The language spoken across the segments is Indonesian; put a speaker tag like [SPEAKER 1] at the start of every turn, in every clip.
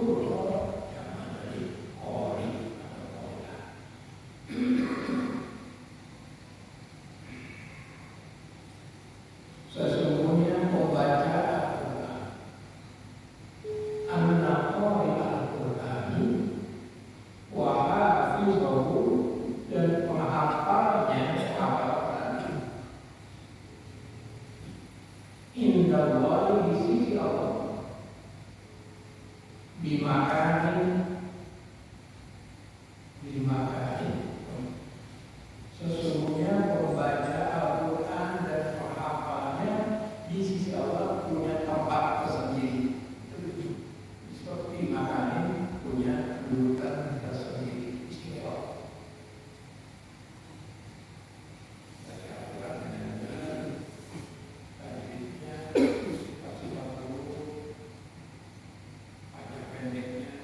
[SPEAKER 1] yang menjadi qori atau qori'ah. Sesungguhnya pembaca Al-Quran, anna qori Al-Qur'ani wa hafizahu, dan penghafalnya Al-Quran, inda Allah, di sisi Allah, bimakanin sesungguhnya pembaca Al-Quran dan penghafalnya di sisi Allah punya tempat tersendiri, seperti makanin punya kedudukan tersendiri istimewa. Baca Al-Quran dengan benar, tajwidnya, sifat-sifat huruf, panjang pendeknya,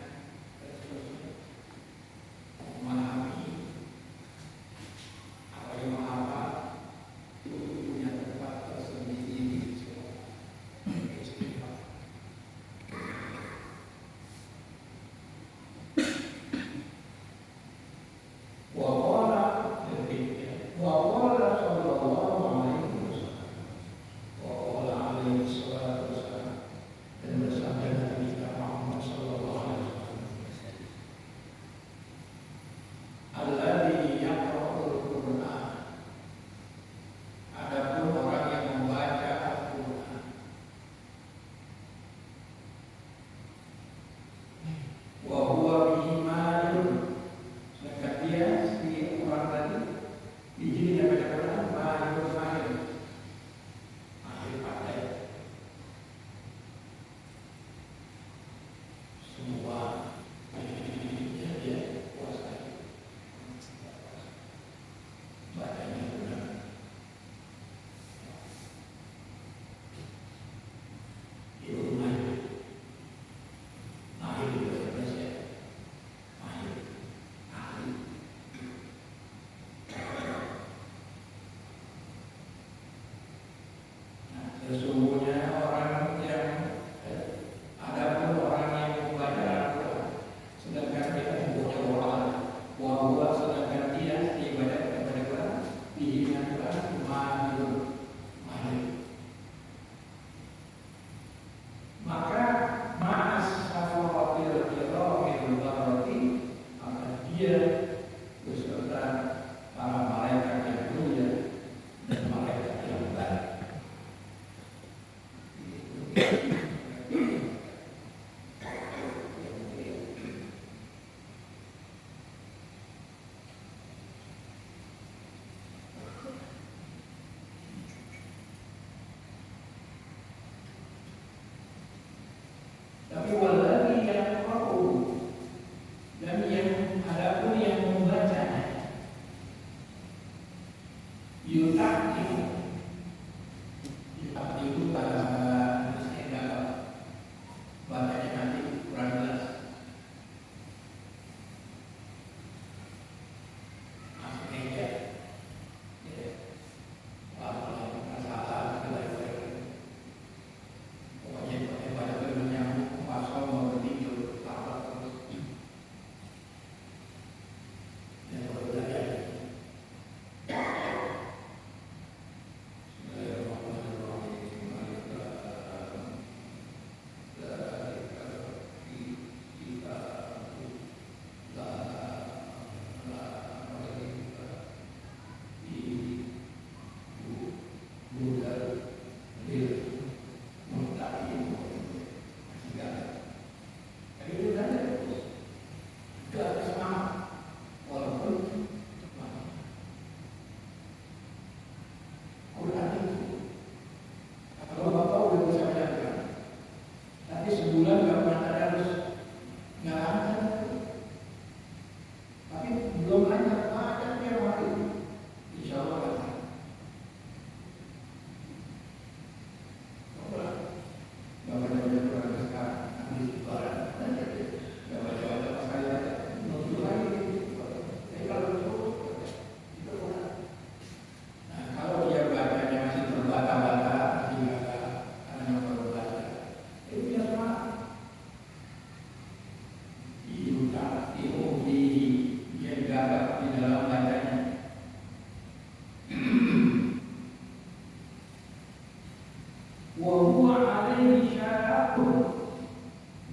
[SPEAKER 1] pun,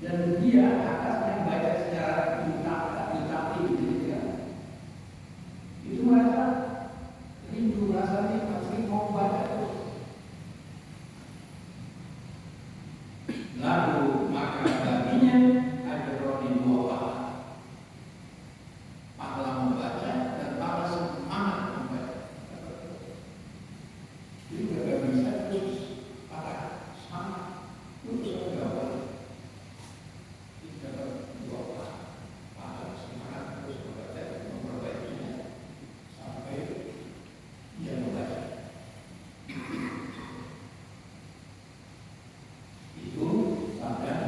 [SPEAKER 1] dan dia atasnya baca secara intaktif gitu kan. Itu merasa rindu, rasanya pasti mau baca terus. Lalu maka baginya ada roti dua pahala membaca dan pahala semangat membaca. Jadi gak bisa terus pakai semangat terus gak boleh. Kita dua pahala semangat terus membaca dan memperbaikinya sampai dia membaca. Itu sampai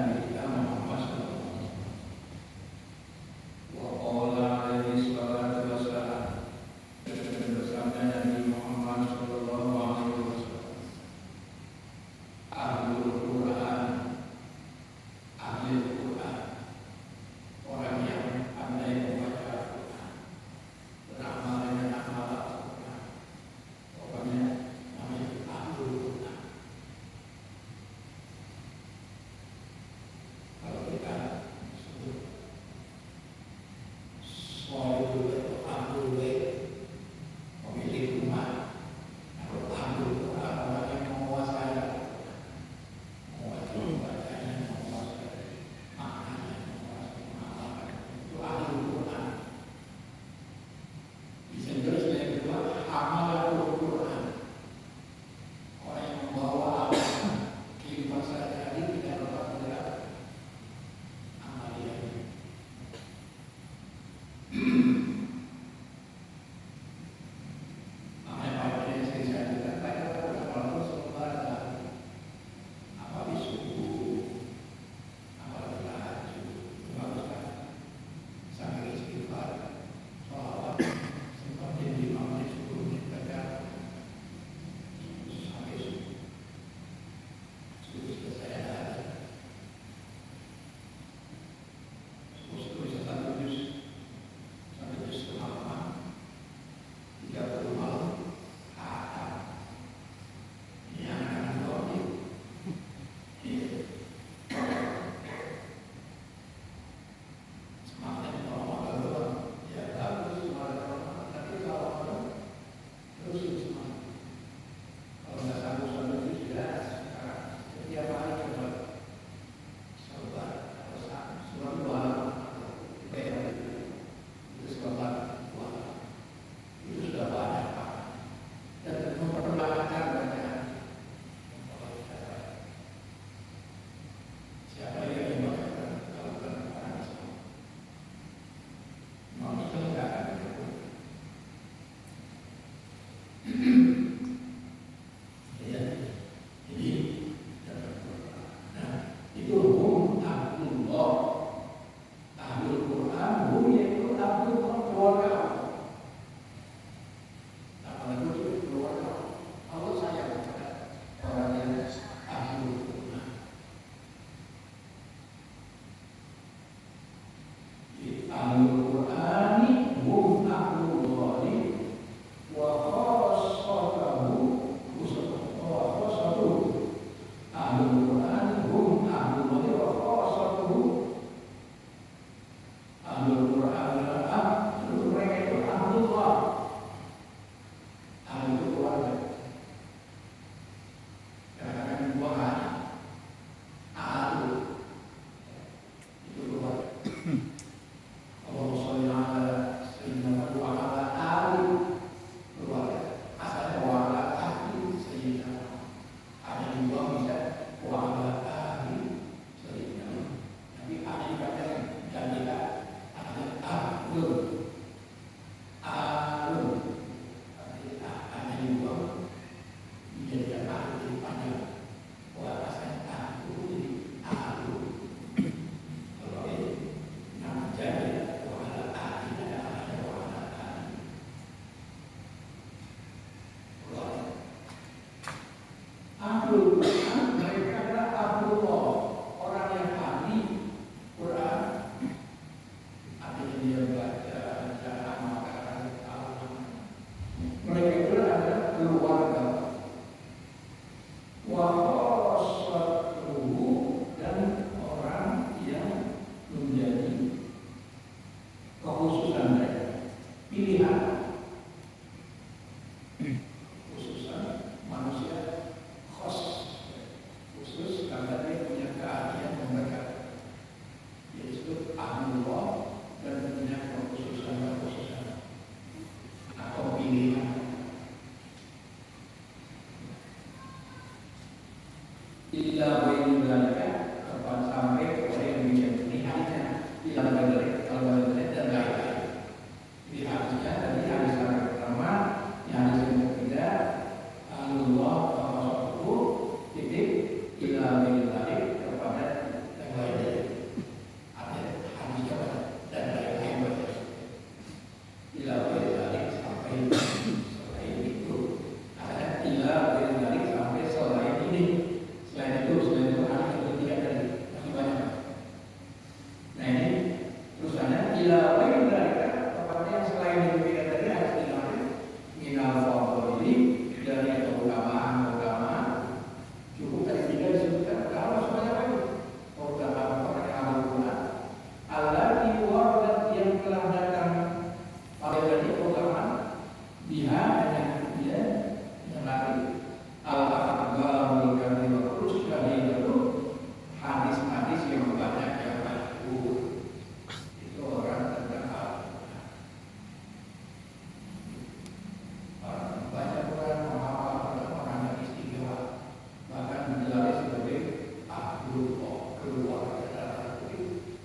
[SPEAKER 1] keluar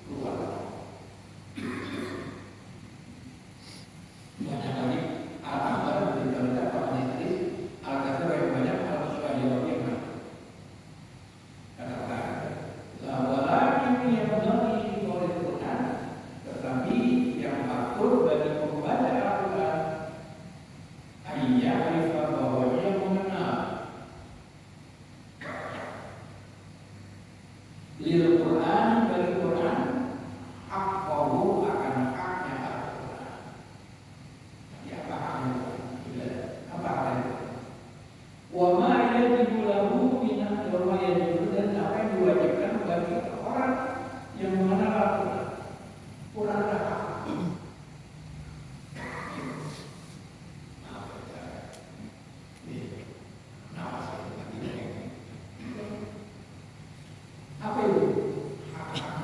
[SPEAKER 1] keluar. Banyak kali al-akhbar berita apa hadis al-katsir yang banyak al-su'al yang banyak. Katakan walakin yang bagi oleh Quran, tetapi yang patut bagi pembaca Al-Quran arifah bahwa dia mengenal lil Quran bagi Quran akwahu akan haknya Al-Quran. Ya apa haknya? Apa haknya? Wa ma yajibu lahu min wa yajibu, dan apa yang diwajibkan bagi orang yang mengenal Al-Quran. Quran adalah hak. Apa itu? Hak-hak.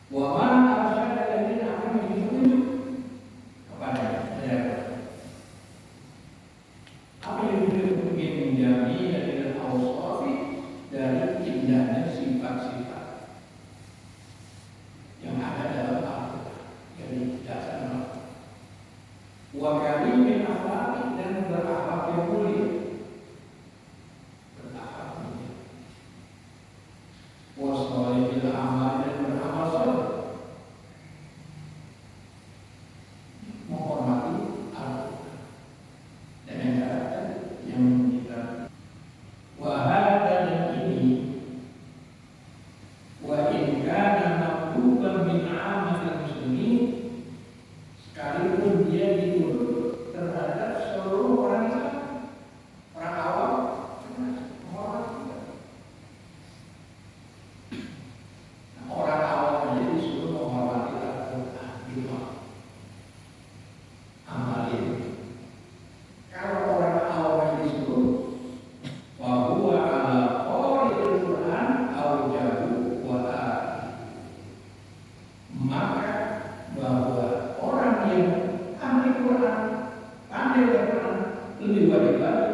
[SPEAKER 1] Wa ma arsyada alladziina akan menjadi petunjuk kepada mereka. Apa yang disebut min jami'il awsafi, dari indahnya sifat-sifat yang ada dalam Al-Quran, jadi dasar wa karimil akhlaqi, dan berakhlak yang mulia, berakhlak mulia, wa shalihil amal, dan beramal saleh, menghormati Al-Quran dan yang kata yang kita wahada, dan ini wa in kana maqbulan min amatil muslimin, sekalipun dia dituntut terhadap seluruh orang Islam, orang awam, menghormati. Orang awam aja disuruh menghormati Al-Quran, gitu. Amalin. Kalau orang awam aja disuruh, wa huwa ala qari'il Quran aujabu wa maka bahwa orang yang ahli Quran, pandai Quran, lebih wajib lagi